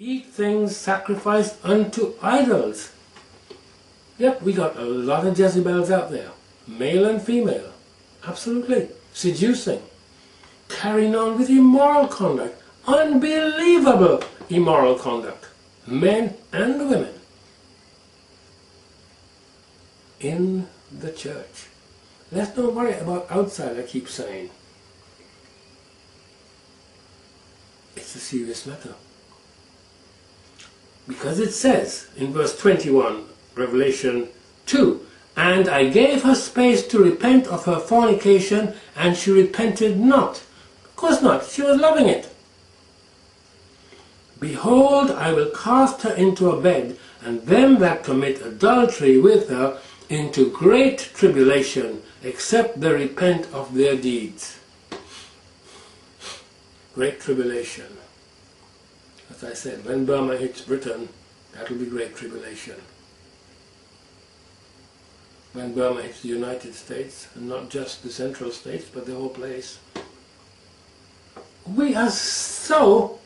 eat things sacrificed unto idols. Yep, we got a lot of Jezebels out there, male and female, absolutely, seducing, carrying on with immoral conduct, unbelievable immoral conduct, men and women, in the church. Let's not worry about outside, I keep saying. It's a serious matter. Because it says in verse 21, Revelation 2, "And I gave her space to repent of her fornication, and she repented not." Of course not, she was loving it. "Behold, I will cast her into a bed, and them that commit adultery with her into great tribulation, except they repent of their deeds." Great tribulation. As I said, when Burma hits Britain, that will be great tribulation. When Burma hits the United States, and not just the central states, but the whole place. We are so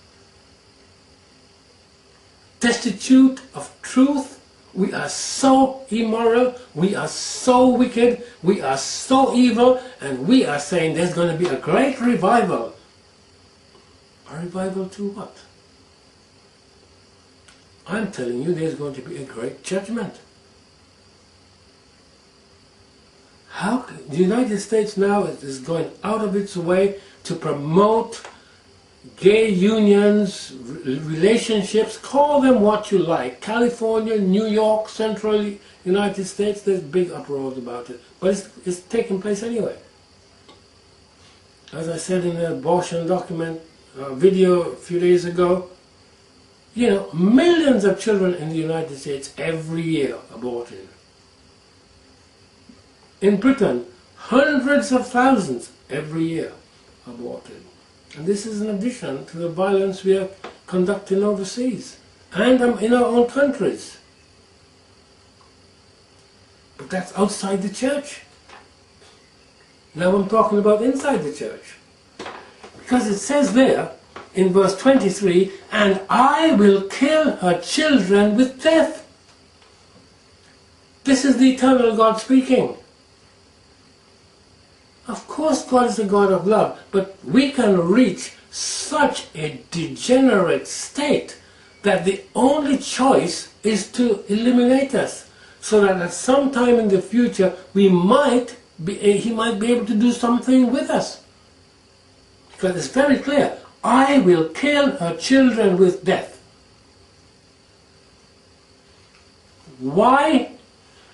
destitute of truth, we are so immoral, we are so wicked, we are so evil, and we are saying there's going to be a great revival. A revival to what? I'm telling you there's going to be a great judgment. How the United States now is going out of its way to promote gay unions, relationships, call them what you like. California, New York, Central United States, there's big uproars about it. But it's taking place anyway. As I said in the abortion document video a few days ago, you know, millions of children in the United States every year aborted. In Britain, hundreds of thousands every year aborted. And this is in addition to the violence we are conducting overseas and in our own countries. But that's outside the church. Now I'm talking about inside the church. Because it says there, in verse 23, "And I will kill her children with death." This is the eternal God speaking. Of course God is a God of love, but we can reach such a degenerate state that the only choice is to eliminate us, so that at some time in the future he might be able to do something with us. Because it's very clear, "I will kill her children with death." Why?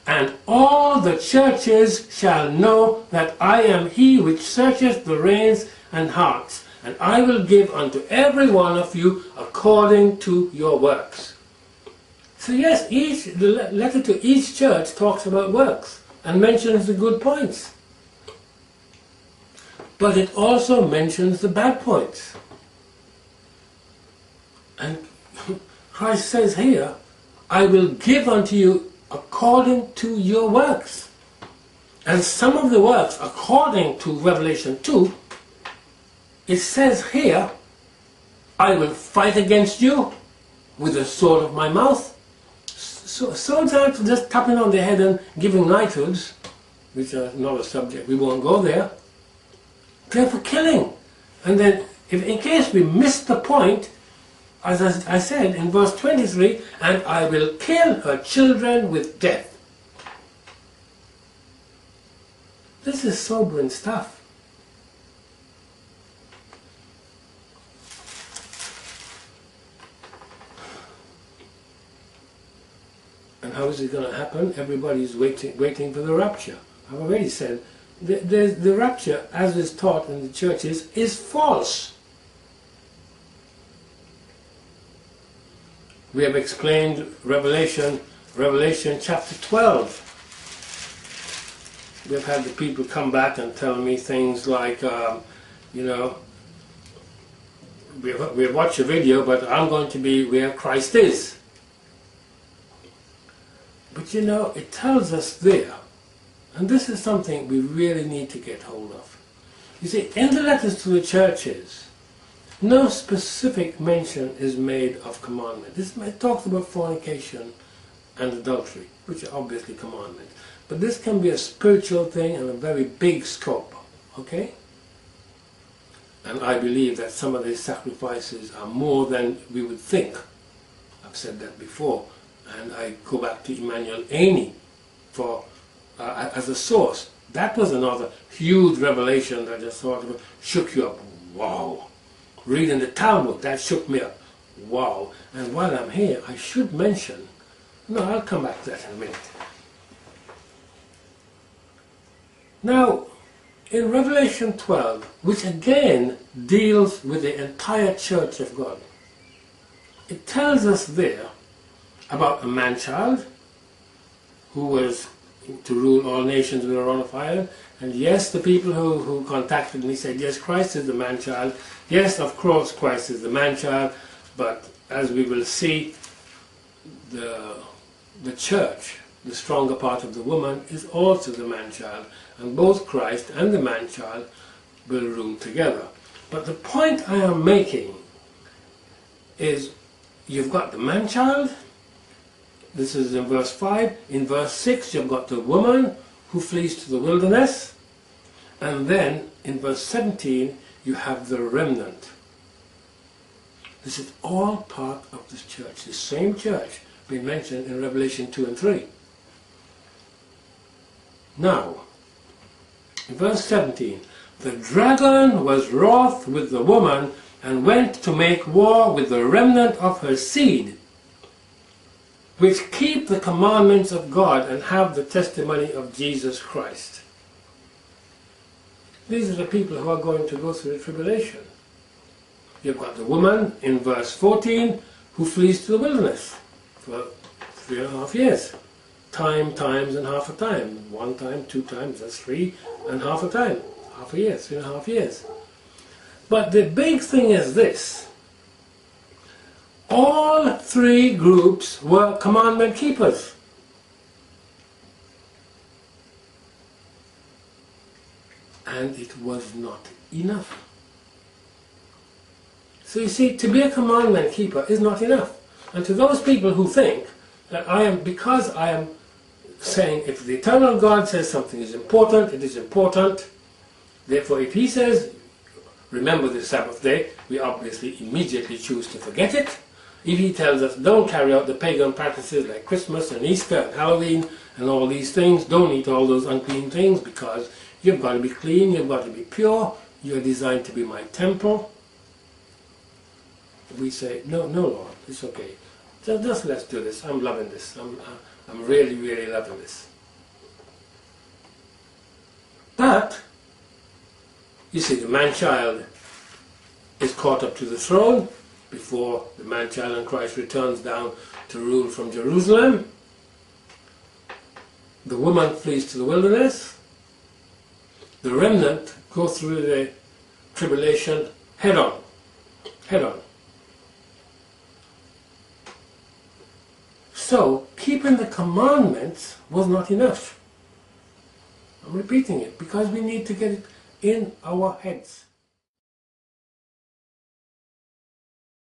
"And all the churches shall know that I am he which searcheth the reins and hearts, and I will give unto every one of you according to your works." So yes, the letter to each church talks about works and mentions the good points. But it also mentions the bad points. And Christ says here, "I will give unto you according to your works." And some of the works, according to Revelation 2, it says here, "I will fight against you with the sword of my mouth." So that just tapping on the head and giving knighthoods, which are not a subject, we won't go there. They're for killing. And then, in case we miss the point, as I said in verse 23, "And I will kill her children with death." This is sobering stuff. And how is it going to happen? Everybody's waiting for the rapture. I've already said, the rapture, as is taught in the churches, is false. We have explained Revelation chapter 12. We've had the people come back and tell me things like, you know, we've watched a video, but I'm going to be where Christ is. But you know, it tells us there, and this is something we really need to get hold of. You see, in the letters to the churches, no specific mention is made of commandment. It talks about fornication and adultery, which are obviously commandments. But this can be a spiritual thing and a very big scope, okay? And I believe that some of these sacrifices are more than we would think. I've said that before, and I go back to Emmanuel Amy for as a source. That was another huge revelation that just sort of shook you up. Wow! Reading the Talmud, that shook me up. Wow! And while I'm here, I should mention, no, I'll come back to that in a minute. Now, in Revelation 12, which again deals with the entire Church of God, it tells us there about a man-child who was to rule all nations with a rod of iron. And yes, the people who contacted me said, yes, Christ is the man-child. Yes, of course, Christ is the man-child. But as we will see, the church, the stronger part of the woman, is also the man-child. And both Christ and the man-child will rule together. But the point I am making is, you've got the man-child. This is in verse 5. In verse 6, you've got the woman who flees to the wilderness. And then, in verse 17, you have the remnant. This is all part of this church, the same church being mentioned in Revelation 2 and 3. Now, in verse 17, the dragon was wroth with the woman and went to make war with the remnant of her seed, which keep the commandments of God and have the testimony of Jesus Christ. These are the people who are going to go through the tribulation. You've got the woman in verse 14 who flees to the wilderness for 3.5 years. Times and half a time. 1 time, 2 times, that's 3.5 a time. Half a year, 3.5 years. But the big thing is this. All 3 groups were commandment keepers. And it was not enough. So you see, to be a commandment keeper is not enough. And to those people who think that because I am saying if the eternal God says something is important, it is important. Therefore, if he says, remember the Sabbath day, we obviously immediately choose to forget it. If he tells us don't carry out the pagan practices like Christmas and Easter and Halloween and all these things, don't eat all those unclean things because you've got to be clean, you've got to be pure, you're designed to be my temple. We say, no, Lord, it's okay. Just let's do this. I'm loving this. I'm really, really loving this. But, you see, the man-child is caught up to the throne before the man-child and Christ returns down to rule from Jerusalem. The woman flees to the wilderness. The remnant go through the tribulation head on. Head on. So, keeping the commandments was not enough. I'm repeating it because we need to get it in our heads.